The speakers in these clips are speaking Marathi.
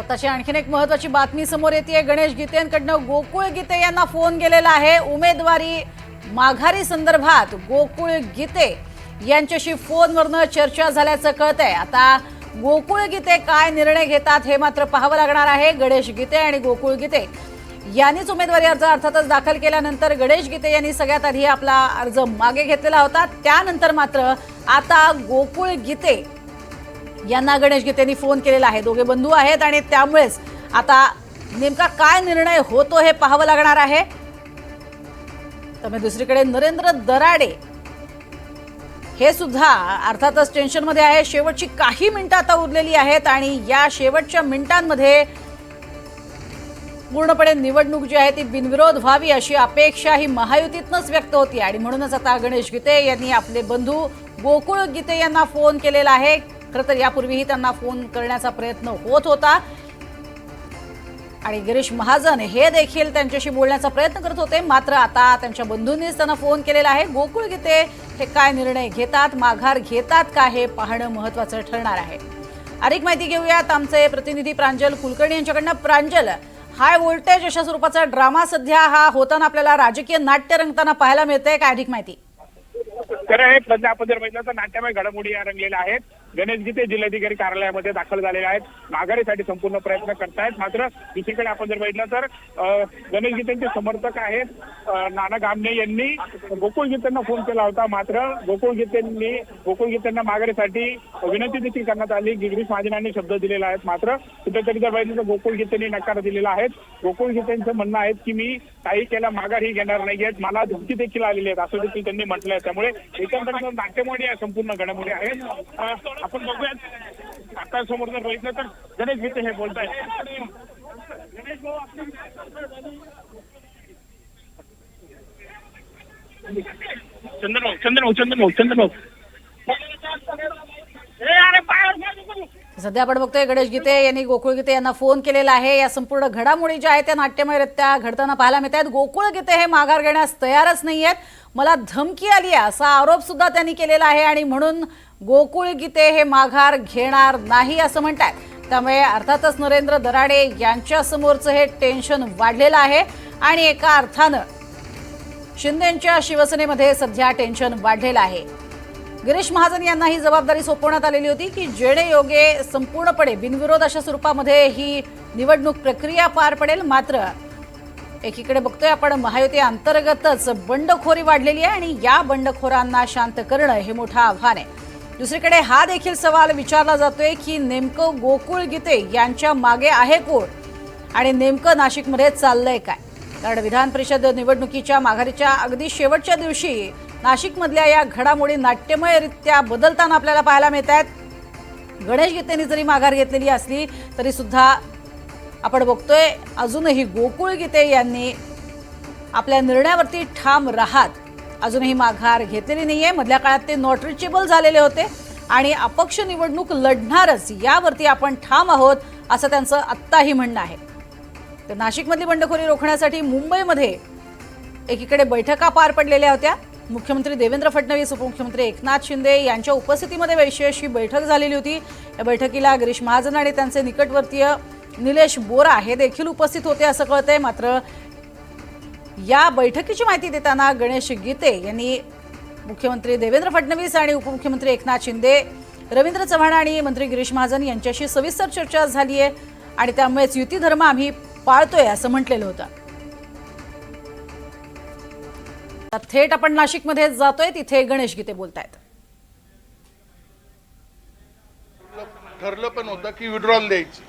तशी आणखीन एक महत्त्वाची बातमी समोर येते। गणेश गीतेंकडनं गोकुळ गीते यांना फोन गेलेला आहे। उमेदवारी माघारी संदर्भात गोकुळ गीते यांच्याशी फोनवरनं चर्चा झाल्याचं कळतंय। आता गोकुळ गीते काय निर्णय घेतात हे मात्र पाहावं लागणार आहे। गणेश गीते आणि गोकुळ गीते यांनीच उमेदवारी अर्ज अर्थातच दाखल केल्यानंतर गणेश गीते यांनी सगळ्यात आधी आपला अर्ज मागे घेतलेला होता। त्यानंतर मात्र आता गोकुळ गीते यांना गणेश गीतेंनी फोन केलेला आहे। दोघे बंधू आहेत आणि त्यामुळेच आता नेमका काय निर्णय होतो हे पाहावं लागणार आहे। त्यामुळे दुसरीकडे नरेंद्र दराडे हे सुद्धा अर्थातच टेन्शनमध्ये आहे। शेवटची काही मिनिटं आता उरलेली आहेत आणि या शेवटच्या मिनिटांमध्ये पूर्णपणे निवडणूक जी आहे ती बिनविरोध व्हावी अशी अपेक्षा ही महायुतीतनंच व्यक्त होती आणि म्हणूनच आता गणेश गीते यांनी आपले बंधू गोकुळ गीते यांना फोन केलेला आहे। खरं तर यापूर्वीही त्यांना फोन करण्याचा प्रयत्न होत होता आणि गिरीश महाजन हे देखील त्यांच्याशी बोलण्याचा प्रयत्न करत होते, मात्र आता त्यांच्या बंधूंनीच त्यांना फोन केलेला आहे। गोकुळ गीते हे काय निर्णय घेतात, माघार घेतात का हे पाहणं महत्त्वाचं ठरणार आहे। अधिक माहिती घेऊयात आमचे प्रतिनिधी प्रांजल कुलकर्णी यांच्याकडनं। प्रांजल, हाय व्होल्टेज अशा स्वरूपाचा ड्रामा सध्या हा होताना आपल्याला राजकीय नाट्य रंगताना पाहायला मिळतंय, काय अधिक माहिती? तर हे सध्या आपण जर बघितलं तर नाट्यमय घडामोडी या रंगलेल्या आहेत। गणेश गीते जिल्हाधिकारी कार्यालयामध्ये दाखल झालेले आहेत, माघारीसाठी संपूर्ण प्रयत्न करतायत। मात्र दुसरीकडे आपण जर बघितलं तर गणेश गीतेंचे समर्थक आहेत नाना गामणे यांनी गोकुळ गीतेंना फोन केला होता, मात्र गोकुळ गीतेंना माघारीसाठी विनंती देखील करण्यात आली। गिरीश महाजनांनी शब्द दिलेला आहे, मात्र कुठेतरी जर बघितलं तर गोकुळ गीतेंनी नकार दिलेला आहे। गोकुळ गीतेंचं म्हणणं आहे की मी काही केला माघारी घेणार नाहीयेत, मला धमकी देखील आलेली आहेत असं देखील त्यांनी म्हटलंय। त्यामुळे एकंदरीत नाट्यमोडी संपूर्ण घडामोडी आहेत। आपण बघूयात आता समोर जर बघितलं तर गणेश गीते हे बोलत आहेत। चंदन सध्या आपण बघतोय गणेश गीते यांनी गोकुळ गीते यांना फोन केलेला आहे। या संपूर्ण घडामोडी ज्या आहेत त्या नाट्यमयरित्या घडताना पाहायला मिळत आहेत। गोकुळ गीते हे माघार घेण्यास तयारच नाहीयेत, मला धमकी आली आहे असा आरोप सुद्धा त्यांनी केलेला आहे आणि म्हणून गोकुळ गीते हे माघार घेणार नाही असं म्हणतात। त्यामुळे अर्थातच नरेंद्र दराडे यांच्या समोरचं हे टेन्शन वाढलेलं आहे आणि एका अर्थानं शिंदेंच्या शिवसेनेमध्ये सध्या टेन्शन वाढलेलं आहे। गिरीश महाजन यांना ही जबाबदारी सोपवण्यात आलेली होती की जेणेयोगे संपूर्णपणे बिनविरोध अशा स्वरूपामध्ये ही निवडणूक प्रक्रिया पार पडेल। मात्र एकीकडे बघतोय आपण महायुती अंतर्गतच बंडखोरी वाढलेली आहे आणि या बंडखोरांना शांत करणं हे मोठं आव्हान आहे। दुसरीकडे हा देखील सवाल विचारला जातोय की नेमकं गोकुळ गीते यांच्या मागे आहे कोण आणि नेमकं नाशिकमध्ये चाललंय काय? कारण विधान परिषद निवडणुकीच्या माघारीच्या अगदी शेवटच्या दिवशी नाशिकमधल्या या घडामोडी नाट्यमयरित्या बदलताना आपल्याला पाहायला मिळत आहेत। गणेश गीतेंनी जरी माघार घेतलेली असली तरी सुद्धा आपण बघतोय अजूनही गोकुळ गीते यांनी आपल्या निर्णयावरती ठाम राहत अजूनही माघार घेतलेली नाहीये। मधल्या काळात ते नॉट रिचेबल झालेले होते आणि अपक्ष निवडणूक लढणारच यावरती आपण ठाम आहोत असं त्यांचं आत्ताही म्हणणं आहे। तर नाशिकमधली बंडखोरी रोखण्यासाठी मुंबईमध्ये एकीकडे बैठका पार पडलेल्या होत्या। मुख्यमंत्री देवेंद्र फडणवीस, उपमुख्यमंत्री एकनाथ शिंदे यांच्या उपस्थितीमध्ये विशेष बैठक झालेली होती। या बैठकीला गिरीश महाजन आणि त्यांचे निकटवर्तीय निलेश बोरा हे देखील उपस्थित होते असं कळतंय। मात्र या बैठकीची माहिती देताना गणेश गीते यांनी मुख्यमंत्री देवेंद्र फडणवीस आणि उपमुख्यमंत्री एकनाथ शिंदे, रवींद्र चव्हाण आणि मंत्री गिरीश महाजन यांच्याशी सविस्तर चर्चा झाली आहे आणि त्यामुळेच युती धर्म आम्ही पाळतोय असं म्हटलेलं होतं। थेट आपण नाशिकमध्ये जातोय, तिथे गणेश गीते बोलतायत। ठरलं पण होतं की विड्रॉल द्यायची,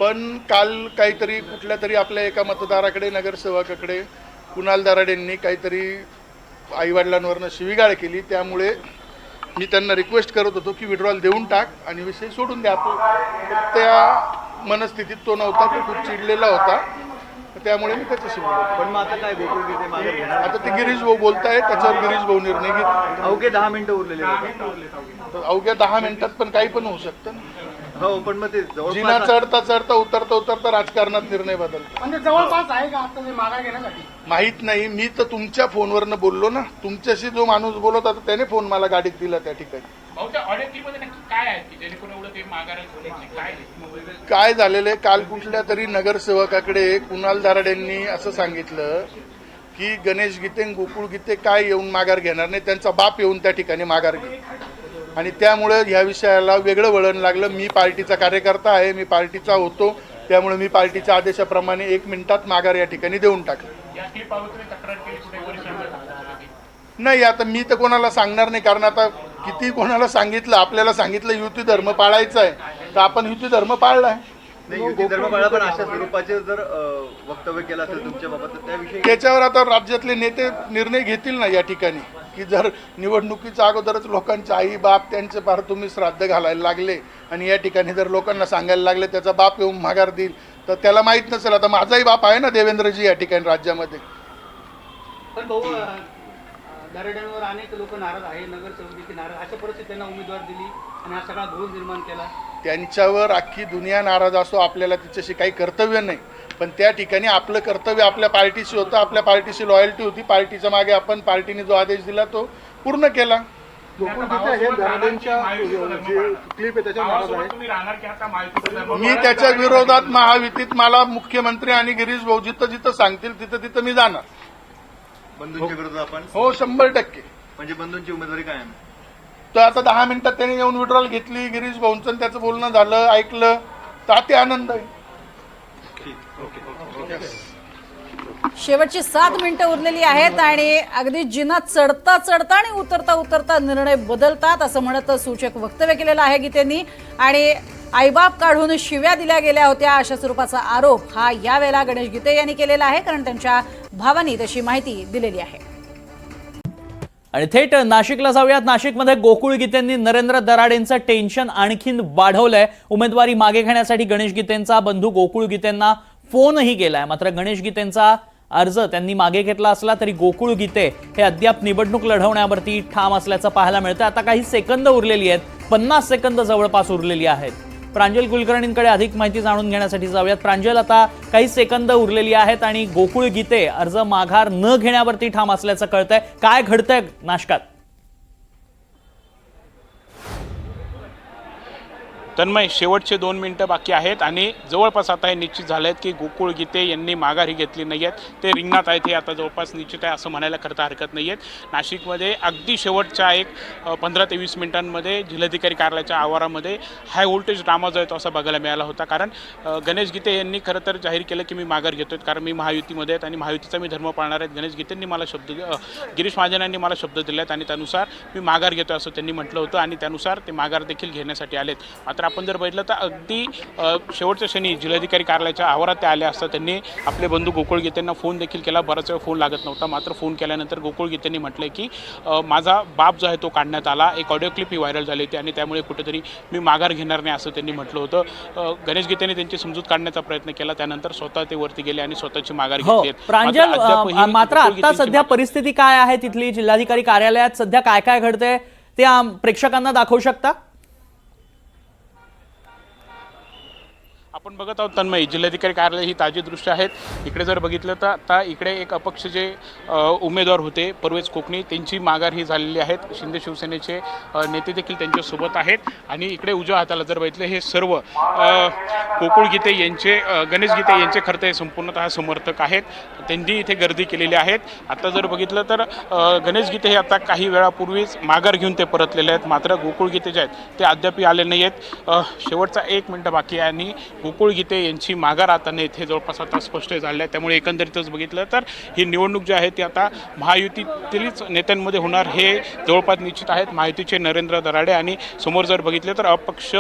पण काल काहीतरी कुठल्या तरी आपल्या एका मतदाराकडे, नगरसेवकाकडे कुणाल दराडेंनी काहीतरी आईवडिलांवरनं शिवीगाळ केली। त्यामुळे मी त्यांना रिक्वेस्ट करत होतो की विड्रॉल देऊन टाक आणि विषय सोडून द्या। त्या मनस्थितीत तो नव्हता, तो खूप चिडलेला होता, त्यामुळे मी त्याच्याशी बोलतो। पण मग आता काय गोकुळ गीते मागे घेणार? आता ते गिरीश भाऊ बोलताय, त्याच्यावर गिरीश भाऊ निर्णय घेत। अवघे 10 मिनिटं उरलेले होते। अवघ्या 10 मिनिटात पण काही पण होऊ शकतं ना। हो, पण मग ते जिना चढता चढता उतरता राजकारणात निर्णय बदलतो। म्हणजे जवळपास आहे का आता ते माघार घेण्यासाठी? माहित नाही, मी तर तुमच्या फोनवरनं बोललो ना, तुमच्याशी जो माणूस बोलत होता त्याने फोन मला गाडीत दिला त्या ठिकाणी। ऑडिओ क्लिपमध्ये नक्की काय आहे की जेणेकरून एवढं ते माघार काय काय झालेलं आहे, काल कुठल्या तरी नगरसेवकाकडे कुणाल दराडेंनी असं सांगितलं की गणेश गीते आणि गोकुळ गीते काय येऊन माघार घेणार नाही, त्यांचा बाप येऊन त्या ठिकाणी माघार घे. आणि त्यामुळे ह्या विषयाला वेगळं वळण लागलं. मी पार्टीचा कार्यकर्ता आहे, मी पार्टीचा होतो, त्यामुळे मी पार्टीच्या आदेशाप्रमाणे 1 मिनिटात माघार या ठिकाणी देऊन टाकलं. नाही, आता मी तर कोणाला सांगणार नाही, कारण आता किती कोणाला सांगितलं, आपल्याला सांगितलं युती धर्म पाळायचा आहे तर आपण युती धर्म पाळलाय. नाही, युती धर्म पाळा, पण अशा स्वरूपाचे जर वक्तव्य केलं असेल तुमच्या बाबत तर त्याविषयी त्याच्यावर आता राज्यातले नेते निर्णय घेतील ना या ठिकाणी, की जर निवडणुकीच्या अगोदरच लोकांचे आई बाप त्यांचे पार तुम्ही श्राद्ध घालायला लागले आणि या ठिकाणी जर लोकांना सांगायला लागले त्याचा बाप येऊन माघार देईल, तर त्याला माहीत नसेल. आता माझाही बाप आहे ना देवेंद्रजी या ठिकाणी राज्यामध्ये. पण भाऊ, दराड्यांवर अनेक लोक नाराज आहे, नगरसेवक देखील नाराज, अशा परिस्थितीत त्यांना उमेदवार दिली आणि हा सगळा घोळ निर्माण केला. त्यांच्यावर अख्खी दुनिया नाराज असो, आपल्याला तिच्याशी काही कर्तव्य नाही, पण त्या ठिकाणी आपलं कर्तव्य आपल्या पार्टीशी होतं, आपल्या पार्टीशी लॉयल्टी होती, पार्टीच्या मागे आपण पार्टीने जो आदेश दिला तो पूर्ण केला. मी त्याच्या विरोधात महायुतीत मला मुख्यमंत्री आणि गिरीश भाऊ जिथं जिथं सांगतील तिथं तिथं मी जाणार. बंधूंच्या विरोधात आपण हो, 100%. म्हणजे बंधूंची उमेदवारी काय आहे? तर आता 10 मिनिटात त्यांनी येऊन विड्रॉल घेतली, गिरीश भाऊंचं त्याचं बोलणं झालं, ऐकलं, तर अति आनंद आहे. शेवटची 7 मिनिटं उरलेली आहेत आणि अगदी जिना चढता चढता आणि उतरता उतरता निर्णय बदलतात असं म्हणत सूचक वक्तव्य केलेलं आहे गीतेंनी. आणि आईबाप काढून शिव्या दिल्या गेल्या होत्या अशा स्वरूपाचा आरोप हा यावेळेला गणेश गीते यांनी केलेला आहे, कारण त्यांच्या भावांनी तशी माहिती दिलेली आहे. आणि थेट नाशिकला जाऊयात. नाशिकमध्ये गोकुळ गीतेंनी नरेंद्र दराडेंचं टेन्शन आणखीन वाढवलंय. उमेदवारी मागे घेण्यासाठी गणेश गीतेंचा बंधू गोकुळ गीतेंना फोनही केलाय, मात्र गणेश गीतेंचा अर्ज त्यांनी मागे घेतला असला तरी गोकुळ गीते हे अद्याप निवडणूक लढवण्यावरती ठाम असल्याचं पाहायला मिळतं. आता काही सेकंद उरलेली आहेत, 50 सेकंद जवळपास उरलेली आहेत. प्रांजल कुलकर्णींकडे अधिक माहिती जाणून घेण्यासाठी जाऊयात. प्रांजल, आता काही सेकंद उरलेली आहेत आणि गोकुळ गीते अर्ज माघार न घेण्यावरती ठाम असल्याचं कळतंय. काय घडतंय नाशकात? तन्मय, शेवटचे 2 मिनिटं बाकी आहेत आणि जवळपास आता हे निश्चित झालं आहे की गोकुळ गीते यांनी माघारी घेतली नाही आहेत, ते रिंगणात आहेत. हे आता जवळपास निश्चित आहे असं म्हणायला करता हरकत नाही आहेत. नाशिकमध्ये अगदी शेवटच्या 15 ते 20 मिनिटांमध्ये जिल्हाधिकारी कार्यालयाच्या आवारामध्ये हाय व्होल्टेज ड्रामा जो आहे तो असा बघायला मिळाला होता. कारण गणेश गीते यांनी खरं तर जाहीर केलं की मी माघार घेतोय, कारण मी महायुतीमध्ये आहेत आणि महायुतीचा मी धर्म पाळणार आहेत. गणेश गीतेंनी मला गिरीश महाजनांनी मला शब्द दिले आहेत आणि त्यानुसार मी माघार घेतोय असं त्यांनी म्हटलं होतं आणि त्यानुसार ते माघार देखील घेण्यासाठी आलेत. मात्र आपण जर बघितलं तर अगदी शेवटच्या क्षणी जिल्हाधिकारी कार्यालयाच्या आवारात ते आले असता त्यांनी आपले बंधू गोकुळ गीतेंना फोन देखील केला. बराच वेळ फोन लागत नव्हता, मात्र फोन केल्यानंतर गोकुळ गीतेंनी म्हटलंय की माझा बाप जो आहे तो काढण्यात आला. एक ऑडिओ क्लिप ही व्हायरल झाली होती आणि त्यामुळे कुठेतरी मी माघार घेणार नाही असं त्यांनी म्हटलं होतं. गणेश गीतेंनी त्यांची समजूत काढण्याचा प्रयत्न केला, त्यानंतर स्वतः ते वरती गेले आणि स्वतःची माघार घेतली. प्रांजल, मात्र आता सध्या परिस्थिती काय आहे तिथली? जिल्हाधिकारी कार्यालयात सध्या काय काय घडतंय ते प्रेक्षकांना दाखवू शकता? आपण बघत आहोत तन्मय, जिल्हाधिकारी कार्यालय ही ताजी दृश्य आहेत. इकडे जर बघितलं तर आता इकडे एक अपक्ष जे उमेदवार होते परवेज कोकणी, त्यांची माघार ही झालेली आहेत. शिंदे शिवसेनेचे नेते देखील त्यांच्यासोबत आहेत आणि इकडे उजव्या हाताला जर बघितलं हे सर्व गोकुळ गीते यांचे, गणेश गीते यांचे खरं तर संपूर्णतः समर्थक आहेत. त्यांनी इथे गर्दी केलेली आहेत. आता जर बघितलं तर गणेश गीते हे आता काही वेळापूर्वीच माघार घेऊन ते परतलेले आहेत, मात्र गोकुळ गीते जे आहेत ते अद्याप आले नाही आहेत. शेवटचा 1 मिनिट बाकी आहे आणि गोकुळ गीते यांची माघार आता नाही इथे जवळपास आता स्पष्ट झाले आहे. त्यामुळे एकंदरीतच बघितलं तर ही निवडणूक जी आहे ती आता महायुतीतीलच नेत्यांमध्ये होणार हे जवळपास निश्चित आहेत. महायुतीचे नरेंद्र दराडे आणि समोर जर बघितलं तर अपक्ष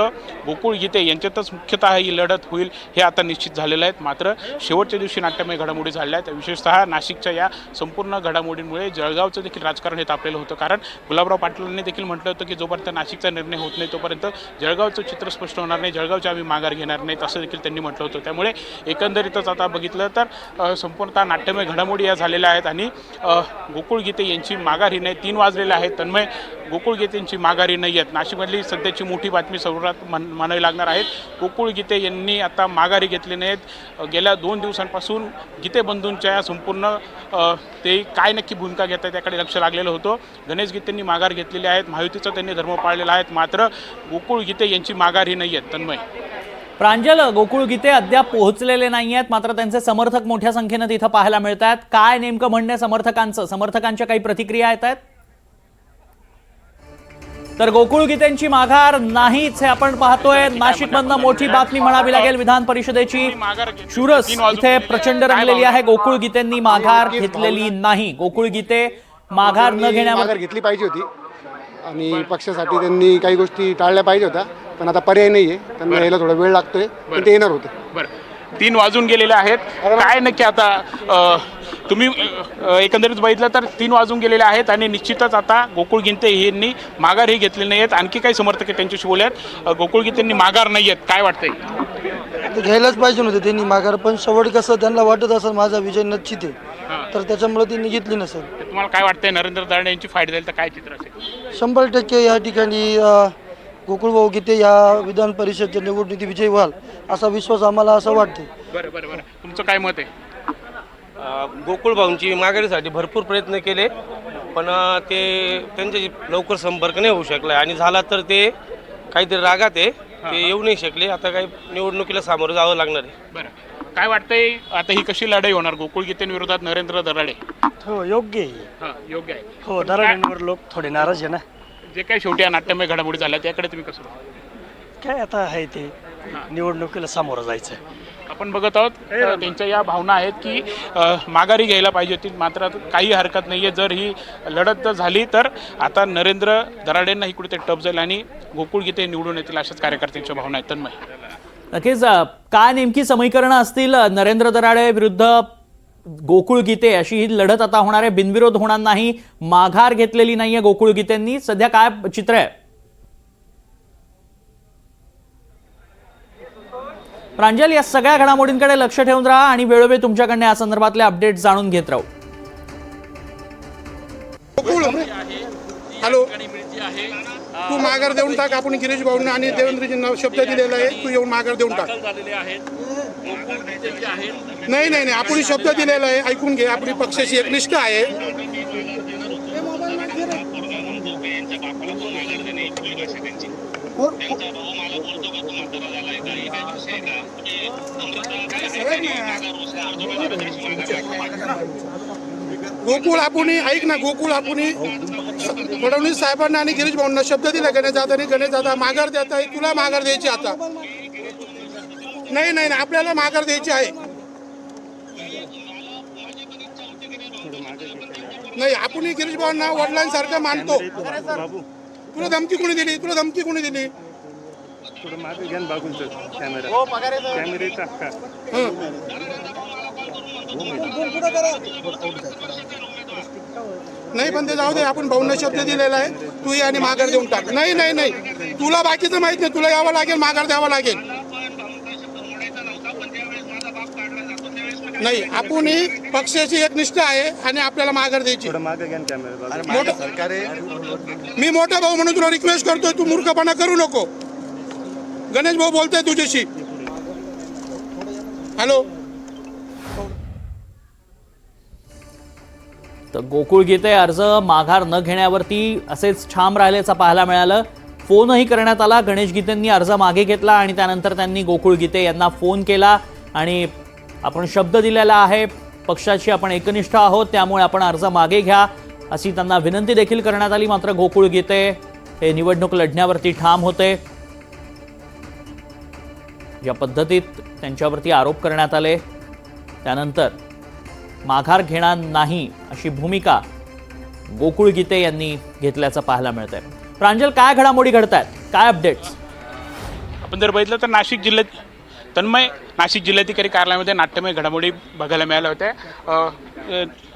गोकुळ गीते यांच्यातच मुख्यतः ही लढत होईल हे आता निश्चित झालेलं आहे. मात्र शेवटच्या दिवशी नाट्यमय घडामोडी झाल्या आहेत. विशेषतः नाशिकच्या या संपूर्ण घडामोडींमुळे जळगावचं देखील राजकारण हे तापलेलं होतं. कारण गुलाबराव पाटलांनी देखील म्हटलं होतं की जोपर्यंत नाशिकचा निर्णय होत नाही तोपर्यंत जळगावचं चित्र स्पष्ट होणार नाही, जळगावची आम्ही माघार घेणार नाहीत असं देखील त्यांनी म्हटलं होतं. त्यामुळे एकंदरीतच आता बघितलं तर संपूर्णतः नाट्यमय घडामोडी या झालेल्या आहेत आणि गोकुळ गीते यांची माघार ही नाही. 3 वाजलेले आहेत तन्मय, गोकुळ गीतेंची माघारी नाही आहेत. नाशिकमधली सध्याची मोठी बातमी सर्वात म्हणावी लागणार आहेत. गोकुळ गीते यांनी आता माघारी घेतली नाहीत. गेल्या 2 दिवसांपासून गीते बंधूंच्या संपूर्ण ते काय नक्की भूमिका घेत आहेत त्याकडे लक्ष लागलेलं होतं. गणेश गीतेंनी माघार घेतलेली आहेत, महायुतीचा त्यांनी धर्म पाळलेला आहे, मात्र गोकुळ गीते यांची माघार ही नाही आहेत तन्मय. प्रांजल, गोकुळ गीते अद्याप पोहोचलेले नाही आहेत, मात्र त्यांचे समर्थक मोठ्या संख्येनं तिथं पाहायला मिळत आहेत. काय नेमकं म्हणणं समर्थकांचं? समर्थकांच्या काही प्रतिक्रिया येत आहेत? तर गोकुळ गीतेंची माघार नाहीच हे आपण पाहतोय. नाशिकमधनं मोठी बातमी म्हणावी लागेल. विधान परिषदेची चुरस इथे प्रचंड रंगलेली आहे. गोकुळ गीतेंनी माघार घेतलेली नाही. गोकुळ गीते माघार न घेण्यावर माघार घेतली पाहिजे होती आणि पक्षासाठी त्यांनी काही गोष्टी टाळल्या पाहिजे होत्या, पण आता पर्याय नाहीये. त्यांना यायला थोडा वेळ लागतोय, पण ते येणार होते. बरं, 3 वाजून गेलेले आहेत. काय नक्की आता तुम्ही एकंदरीत बघितलं तर 3 वाजून गेलेले आहेत आणि निश्चितच आता गोकुळ गिते यांनी माघार ही घेतलेली नाही आहेत. आणखी काही समर्थक आहेत त्यांच्याशी बोलूयात. गोकुळ गितेंनी माघार नाही आहेत, काय वाटतंय? ते घ्यायलाच पाहिजे नव्हते त्यांनी माघार, पण शेवट कसं त्यांना वाटत असेल माझा विजय निश्चित आहे, तर त्याच्यामुळे त्यांनी घेतली नसेल. तुम्हाला काय वाटतंय नरेंद्र दराडे यांची फाईट जाईल तर काय चित्र असेल? 100% या ठिकाणी गोकुळभाऊ गीते या विधान परिषदच्या निवडणुकीत विजयी व्हाल असा विश्वास आम्हाला असं वाटते. बरं बरं बरं, तुमचं काय मत आहे? गोकुळ भाऊंची माघारीसाठी भरपूर प्रयत्न केले, पण ते त्यांच्याशी लवकर संपर्क नाही होऊ शकला आणि झाला तर ते काहीतरी रागात आहे, ते येऊ नाही शकले. आता काही निवडणुकीला सामोरं जावं लागणार आहे. बरं, काय वाटतंय आता ही कशी लढाई होणार गोकुळ गीतेंविरोधात नरेंद्र दराडे? हो, योग्य आहे. हां, योग्य आहे. हो, दराड्यांवर लोक थोडे नाराज आहे ना. जे काही शेवटी या नाट्यमय घडामोडी झाल्या त्याकडे तुम्ही कसं बघता? काय आता आहे ते निवडणुकीला सामोरं जायचं. आपण बघत आहोत त्यांच्या या भावना आहेत की माघारी घ्यायला पाहिजे होती, मात्र काही हरकत नाही आहे. जर ही लढत झाली तर आता नरेंद्र दराडेंना ही कुठे टप जाईल आणि गोकुळ गीते निवडून येतील, अशाच कार्यकर्त्यांच्या भावना आहेत. तन्मय, नक्कीच काय नेमकी समीकरणं असतील? नरेंद्र दराडे विरुद्ध गोकुळ गीते अशी ही लढत आता होणार आहे. बिनविरोध होणार नाही. माघार घेतलेली नाहीये गोकुळ गीतेंनी. सध्या काय चित्र आहे? प्रांजल, या सगळ्या घडामोडींकडे लक्ष ठेवून राहा आणि वेळोवेळी तुमच्याकडनं या संदर्भातले अपडेट जाणून घेत राहू. हॅलो, तू माघार देऊन टाक. आपण गिरीश भाऊंना आणि देवेंद्रजींना शब्द दिलेला आहे, तू येऊन माघार देऊन टाक. नाही नाही नाही, आपण शब्द दिलेला आहे, ऐकून घे. आपली पक्षाची एकनिष्ठ आहे. गोकुळ आपण ऐक ना, गोकुळ आपण फडणवीस साहेबांना आणि गिरीश भाऊंना शब्द दिला गणेश दादा माघार देत आहे. तुला माघार द्यायची आता? नाही नाही, आपल्याला माघार द्यायची आहे. नाही, आपण गिरीश भाऊंना वडिलांसारखं मानतो. तुला धमकी कोणी दिली? नाही, पण ते जाऊ दे. आपण भाऊंना शब्द दिलेला आहे, तू ये आणि माघार देऊन टाक. नाही नाही नाही, तुला बाकीचं माहित नाही. तुला यावं लागेल, माघार द्यावं लागेल. नाही, आपण पक्षाची एक निष्ठा आहे आणि आपल्याला माघार द्यायची. मी मोठा भाऊ म्हणून तुला रिक्वेस्ट करतोय, तू मूर्खपणा करू नको. गणेश भाऊ बोलतोय तुझ्याशी. हॅलो. तर गोकुळ गीते अर्ज माघार न घेण्यावरती असेच ठाम राहिल्याचं पाहायला मिळालं. फोनही करण्यात आला. गणेश गीतेंनी अर्ज मागे घेतला आणि त्यानंतर त्यांनी गोकुळ गीते यांना फोन केला आणि आपण शब्द दिलेला आहे, पक्षाची आपण एकनिष्ठ आहोत, त्यामुळे आपण अर्ज मागे घ्या अशी त्यांना विनंती देखील करण्यात आली. मात्र गोकुळ गीते हे निवडणूक लढण्यावरती ठाम होते. या पद्धतीत त्यांच्यावरती आरोप करण्यात आले, त्यानंतर माघार घेणार नाही अशी भूमिका गोकुळ गीते यांनी घेतल्याचं पाहायला मिळतंय. प्रांजल, काय घडामोडी घडतायत? काय अपडेट्स? आपण जर बघितलं तर नाशिक जिल्ह्यात तन्मय नाशिक जिल्हाधिकारी कार्यालयामध्ये नाट्यमय घडामोडी बघायला मिळाल्या होत्या.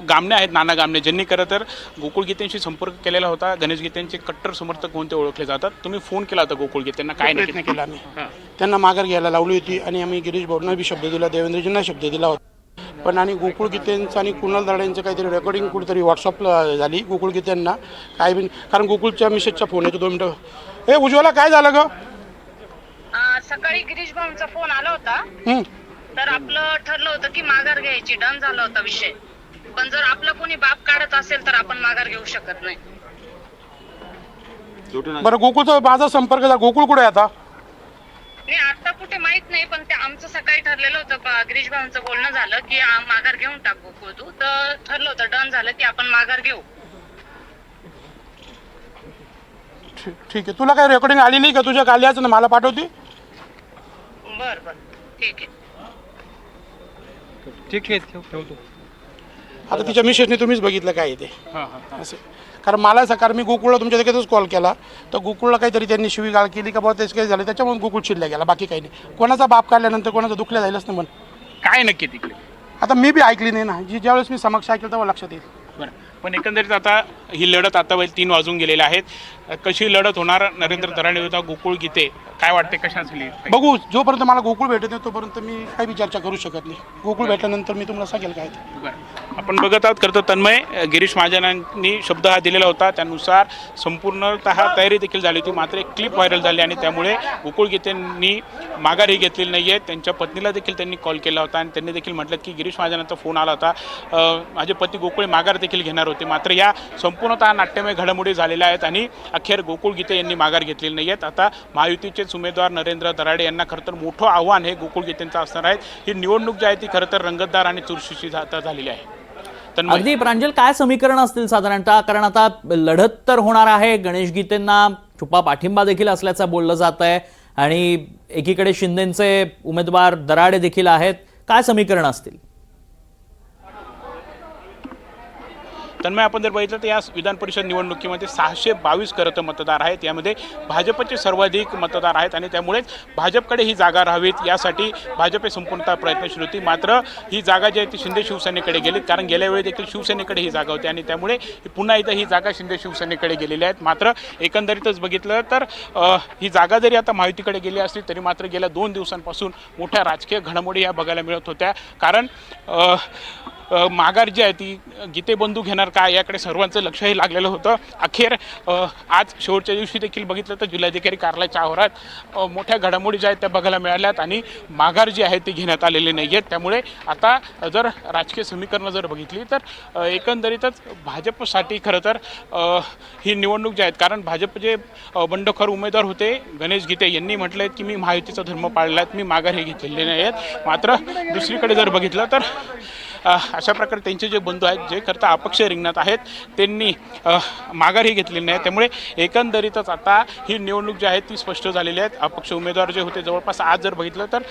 गामणे आहेत, नाना गामणे, ज्यांनी खरं तर गोकुळ गीतेंशी संपर्क केलेला होता. गणेश गीतेंचे कट्टर समर्थक कोणते ओळखले जातात. तुम्ही फोन केला होता गोकुळ गीतेंना, काय प्रयत्न केला आम्ही. त्यांना माघार घ्यायला लावली होती आणि आम्ही गिरीश भाऊंना बी शब्द दिला, देवेंद्रजींना शब्द दिला होता. पण आणि गोकुळ गीतेंचं आणि कुणाल दराडेंचं काहीतरी रेकॉर्डिंग कुठेतरी व्हॉट्सअपला झाली गोकुळ गीतेंना. काय बी, कारण गोकुळच्या मिसेसचा फोन येतो. 2 मिनिटं. हे उज्ज्वला, काय झालं ग? सकाळी गिरीश भाऊंचा फोन आला होता, तर आपलं ठरलं होतं की माघार घ्यायची, डन झाला होता विषय. पण जर आपला कोणी बाप काढत असेल तर आपण माघार घेऊ शकत नाही. बरं, गोकुळचा माझा संपर्क झाला. गोकुळ कुठे आहे आता? नाही, आता कुठे माहित नाही, पण ते आमचं सकाळी ठरलेलं होतं, गिरीश भाऊंचं बोलणं झालं की माघार घेऊन टाक गोकुळ तू, तर ठरलं होतं, डन झालं की आपण माघार घेऊ. ठीक आहे. तुला काही रेकॉर्डिंग आली नाही का तुझ्या काल्याचं ना, मला पाठवते? बर बर, ठीक आहे. ठीक आहे, ठेवतो. आता तिच्या मिसेसने तुम्हीच बघितलं काय आहे ते असं. कारण मला सकाळ मी गोकुळला तुमच्या देखतच कॉल केला, तर गोकुळला काहीतरी त्यांनी शिवीगाळ केली का बाबा, तेच काही झालं, त्याच्यामुळे गोकुळ चिडल्या गेला, बाकी काही नाही. कोणाचा बाप काढल्यानंतर कोणाचं दुखल्या जायलाच नाही. पण काय नक्की तिकडे? आता मी बी ऐकली नाही ना, ज्यावेळेस मी समक्ष ऐकलं तेव्हा लक्षात येईल. बरं, पण एकंदरीत आता ही लढत आता 3 वाजून गेलेले आहेत. कशी लढत होणार नरेंद्र दराडे विरुद्ध गोकुळ गीते, काय वाटते कशा झाली? बघू, जोपर्यंत मला गोकुळ भेटत नाही तोपर्यंत मी काही चर्चा करू शकत नाही. गोकुळ भेटल्यानंतर मी तुम्हाला सांगेल काय ते. बरं, आपण बघत आहोत खरं तर तन्मय, गिरीश महाजनांनी शब्द हा दिलेला होता, त्यानुसार संपूर्णतः तयारी देखील झाली होती. मात्र एक क्लिप व्हायरल झाली आणि त्यामुळे गोकुळ गीतेंनी माघार ही घेतलेली नाही आहे. त्यांच्या पत्नीला देखील त्यांनी कॉल केला होता आणि त्यांनी देखील म्हटलं की गिरीश महाजनांचा फोन आला होता, माझे पती गोकुळ माघार देखील घेणार होते. मात्र या संपूर्णतः नाट्यमय घडामोडी झालेल्या आहेत आणि अखेर गोकुळ गीते यांनी माघार घेतलेली नाही आहेत. आता महायुतीचेच उमेदवार नरेंद्र दराडे यांना खरं तर मोठं आव्हान हे गोकुळ गीतेंचं असणार आहे. ही निवडणूक जी आहे ती खरं तर रंगतदार आणि चुरशीची झालेली आहे. अगदी प्रांजल, काय समीकरण असतील साधारणतः? कारण आता लढत तर होणार आहे, गणेश गीतेंना छुपा पाठिंबा देखील असल्याचं बोललं जात आहे आणि एकीकडे शिंदेचे उमेदवार दराडे देखील आहेत. काय समीकरण असतील? तन्मय, आपण जर बघितलं तर या विधान परिषद निवडणुकीमध्ये 622 खरं तर मतदार आहेत. यामध्ये भाजपचे सर्वाधिक मतदार आहेत आणि त्यामुळेच भाजपकडे ही जागा राहावीत यासाठी भाजप संपूर्णतः प्रयत्नशील होती. मात्र ही जागा जी आहे ती शिंदे शिवसेनेकडे गेली, कारण गेल्या वेळी देखील शिवसेनेकडे ही जागा होती आणि त्यामुळे पुन्हा इथं ही जागा शिंदे शिवसेनेकडे गेलेली आहेत. मात्र एकंदरीतच बघितलं तर ही जागा जरी आता महायुतीकडे गेली असली तरी मात्र गेल्या 2 दिवसांपासून मोठ्या राजकीय घडामोडी या बघायला मिळत होत्या. कारण माघार जी आहे ती गीते बंधू घेणार का याकडे सर्वांचं लक्षही लागलेलं होतं. अखेर आज शेवटच्या दिवशी देखील बघितलं तर जिल्हाधिकारी कार्यालयाच्या आवारात मोठ्या घडामोडी ज्या आहेत त्या बघायला मिळाल्यात आणि माघार जी आहे ती घेण्यात आलेली नाही आहेत. त्यामुळे आता जर राजकीय समीकरणं जर बघितली तर एकंदरीतच भाजपसाठी खरं तर ही निवडणूक जी आहेत, कारण भाजपचे बंडखोर उमेदवार होते गणेश गीते यांनी म्हटलं आहे की मी महायुतीचा धर्म पाळला आहे, मी माघार हे घेतलेले नाही आहेत. मात्र दुसरीकडे जर बघितलं तर अशा प्रकारे त्यांचे जे बंधू आहेत जे करता अपक्ष रिंगणात आहेत त्यांनी माघारही घेतलेली नाही. त्यामुळे एकंदरीतच आता ही निवडणूक जी आहे ती स्पष्ट झालेली आहे. अपक्ष उमेदवार जे होते जवळपास आज जर बघितलं तर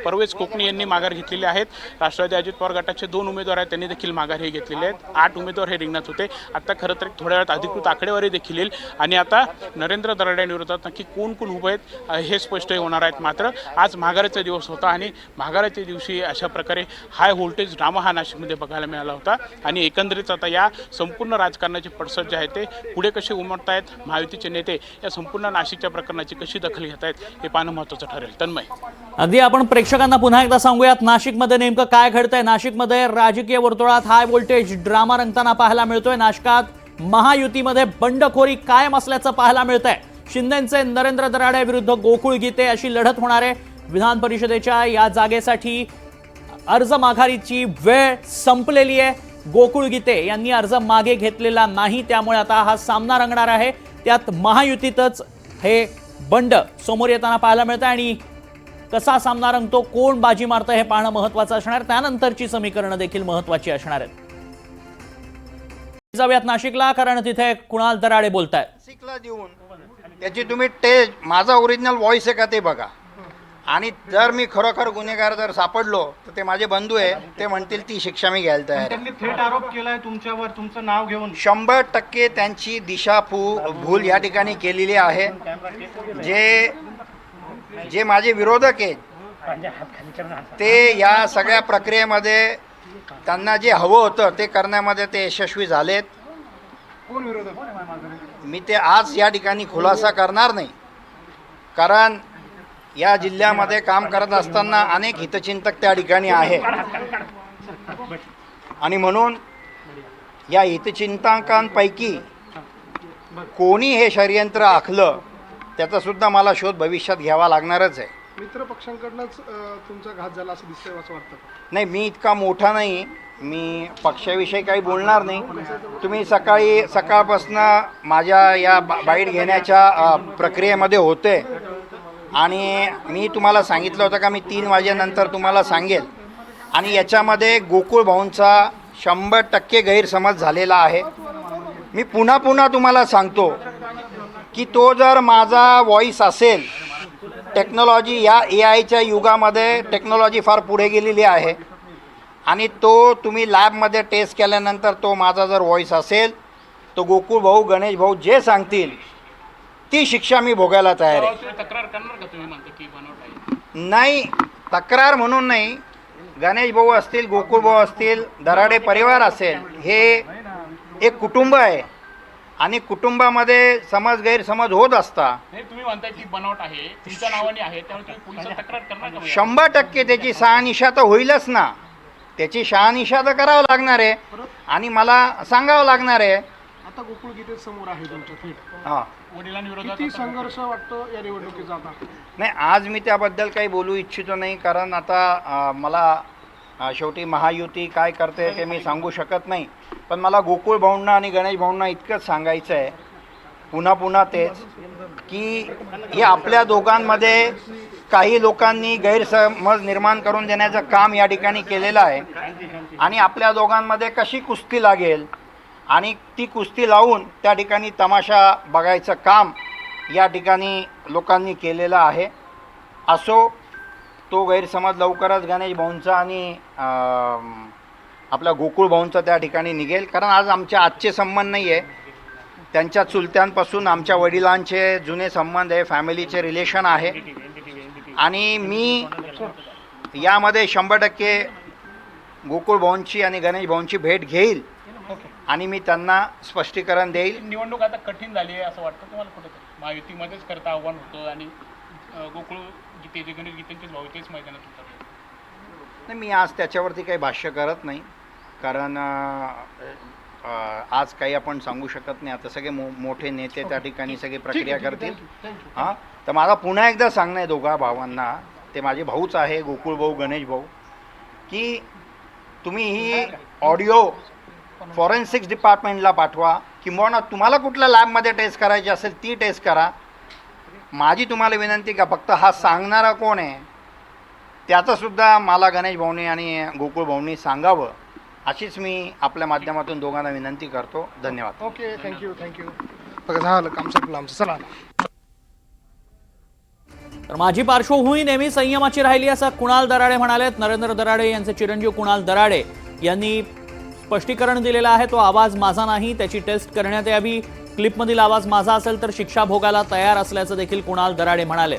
परवेज कोकणी यांनी माघार घेतलेली आहेत. राष्ट्रवादी अजित पवार गटाचे 2 उमेदवार आहेत त्यांनी देखील माघारही घेतलेले आहेत. 8 उमेदवार हे रिंगणात होते. आता खरं तर थोड्या वेळात अधिकृत आकडेवारी देखील येईल आणि आता नरेंद्र दराडेंविरोधात नक्की कोण कोण उभे आहेत हे स्पष्ट होणार आहेत. मात्र आज माघाराचा दिवस होता आणि माघाराच्या दिवशी अशा प्रकारे हाय व्होल्टेज ड्रामा हा नाशिकमध्ये बघायला मिळाला होता आणि एकंदरीत आता या संपूर्ण राजकारणाची पडसाद जे आहे ते पुढे कसे उमटत आहेत, महायुतीचे नेते या संपूर्ण नाशिकच्या प्रकरणाची कशी दखल घेत आहेत हे पाहणं महत्त्वाचं ठरेल. तन्मय, अगदी आपण प्रेक्षकांना पुन्हा एकदा सांगूयात नाशिकमध्ये नेमकं काय घडतंय. नाशिकमध्ये राजकीय वर्तुळात हाय व्होल्टेज ड्रामा रंगताना पाहायला मिळतोय. नाशिकात महायुतीमध्ये बंडखोरी कायम असल्याचं पाहायला मिळतंय. शिंदेचे नरेंद्र दराडे विरुद्ध गोकुळ गीते अशी लढत होणार आहे. विधान परिषदेच्या या जागेसाठी अर्ज माघारीची वेळ संपलेली आहे. गोकुळ गीते यांनी अर्ज मागे घेतलेला नाही, त्यामुळे आता हा सामना रंगणार आहे. त्यात महायुतीतच हे बंड समोर येताना पाहायला मिळतं आणि कसा सामना रंगतो, कोण बाजी मारतं हे पाहणं महत्त्वाचं असणार. त्यानंतरची समीकरणं देखील महत्त्वाची असणार आहेत. जाऊयात नाशिकला, कारण तिथे कुणाल दराडे बोलतायत. नाशिकला देऊन त्याची तुम्ही माझा ओरिजिनल व्हॉइस आहे का ते बघा आणि जर मी खरोखर गुन्हेगार जर सापडलो तर ते माझे बंधू आहे, ते म्हणतील ती शिक्षा मी घ्यायला तयार आहे. त्यांनी थेट आरोप केलाय तुमच्यावर, तुमचं नाव घेऊन. 100% त्यांची भूल या ठिकाणी केलेली आहे. जे माझे विरोधक आहेत ते या सगळ्या प्रक्रियेमध्ये त्यांना जे हवं होतं ते करण्यामध्ये ते यशस्वी झालेत. मी ते आज या ठिकाणी खुलासा करणार नाही, कारण या जिल्ह्यामध्ये काम करत असताना अनेक हितचिंतक त्या ठिकाणी आहे आणि म्हणून या हितचिंतकांपैकी कोणी हे षडयंत्र आखलं त्याचा सुद्धा मला शोध भविष्यात घ्यावा लागणारच आहे. मित्र पक्षांकडनंच तुमचा घात झाला असं दिसतंय असं वाटतं? नाही, मी इतका मोठा नाही, मी पक्षाविषयी काही बोलणार नाही. तुम्ही सकाळपासून माझ्या या बाईट घेण्याच्या प्रक्रियेमध्ये होते आणि मी तुम्हाला सांगितलं होतं का मी 3 वाजेनंतर तुम्हाला सांगेल. आणि याच्यामध्ये गोकुळ भाऊंचा 100% गैरसमज झालेला आहे. मी पुन्हा पुन्हा तुम्हाला सांगतो की तो जर माझा व्हॉईस असेल, टेक्नॉलॉजी या AI युगामध्ये टेक्नॉलॉजी फार पुढे गेलेली आहे आणि तो तुम्ही लॅबमध्ये टेस्ट केल्यानंतर तो माझा जर व्हॉईस असेल, तो गोकुळ भाऊ, गणेश भाऊ जे सांगतील ती शिक्षा मी भोगायला तयार आहे. तक्रार करणार का तुम्ही म्हणता की बनावट आहे? नाही, तक्रार म्हणून नाही. गणेश भाऊ असतील, गोकुळ भाऊ असतील, दराडे परिवार असेल, हे एक कुटुंब आहे आणि कुटुंबामध्ये समज गैरसमज होत असता. नाही, तुम्ही म्हणताय की बनावट आहे, तुमच्या नावाने आहे, त्यामुळे तुम्ही पोलिसात तक्रार करणार का? 100% त्याची शहानिशा तर होईलच ना. त्याची शहानिशा तर करावं लागणार आहे आणि मला सांगावं लागणार आहे. आता गोकुळ गीते समोर आहे तुमच्या थेट. हां, वडिलांविरोधात किती संघर्ष वाटतो या निवडणुकीचा आता? नाही, आज मी त्याबद्दल काही बोलू इच्छितो नाही, कारण आता मला शेवटी महायुती काय करते ते मी सांगू शकत नाही. पण मला गोकुळ भाऊंना आणि गणेश भाऊंना इतकंच सांगायचं आहे, पुन्हा पुन्हा तेच, की हे आपल्या दोघांमध्ये काही लोकांनी गैरसमज निर्माण करून देण्याचं काम या ठिकाणी केलेलं आहे आणि आपल्या दोघांमध्ये कशी कुस्ती लागेल आणि ती कुस्ती लावून त्या ठिकाणी तमाशा बघायचं काम या ठिकाणी लोकांनी केलेलं आहे. असो, तो गैरसमज लवकरच गणेश भाऊंचा आणि आपल्या गोकुळ भाऊंचा त्या ठिकाणी निघेल. कारण आज आमचे आजचे संबंध नाही आहे, त्यांच्या चुलत्यांपासून आमच्या वडिलांचे जुने संबंध आहे, फॅमिलीचे रिलेशन आहे आणि मी यामध्ये 100% गोकुळ भाऊंची आणि गणेश भाऊंची भेट घेईल आणि मी त्यांना स्पष्टीकरण देईल. निवडणूक आता कठीण झाली आहे असं वाटतं तुम्हाला कुठेतरी? महायुतीमध्येच करता आव्हान होतं आणि गोकुळ गीते जे गणेश गीतेंचेच भाऊ तेच मैदानात उतरले. नाही, मी आज त्याच्यावरती काही भाष्य करत नाही, कारण आज काही आपण सांगू शकत नाही. आता सगळे मोठे नेते त्या ठिकाणी सगळी प्रक्रिया करतील. हां, तर माझा पुन्हा एकदा सांगणं आहे दोघा भावांना, ते माझे भाऊच आहे, गोकुळ भाऊ, गणेश भाऊ, की तुम्ही ही ऑडिओ फॉरेन्सिक्स डिपार्टमेंटला पाठवा किंवा तुम्हाला कुठल्या लॅबमध्ये टेस्ट करायची असेल ती टेस्ट करा. माझी तुम्हाला विनंती का फक्त हा सांगणारा कोण आहे त्याचंसुद्धा मला गणेश भाऊनी आणि गोकुळ भाऊंनी सांगावं, अशीच मी आपल्या माध्यमातून दोघांना विनंती करतो. धन्यवाद. Okay, thank you. बघा, झालं काम संपलं आमचं. चला. तर माझी पार्श्वभूमी नेहमी संयमाची राहिली असं कुणाल दराडे म्हणालेत. नरेंद्र दराडे यांचे चिरंजीव कुणाल दराडे यांनी स्पष्टीकरण दिलेलं आहे. तो आवाज माझा नाही, त्याची टेस्ट करण्यात यावी. क्लिपमधील आवाज माझा असेल तर शिक्षा भोगायला तयार असल्याचं देखील कुणाल दराडे म्हणाले.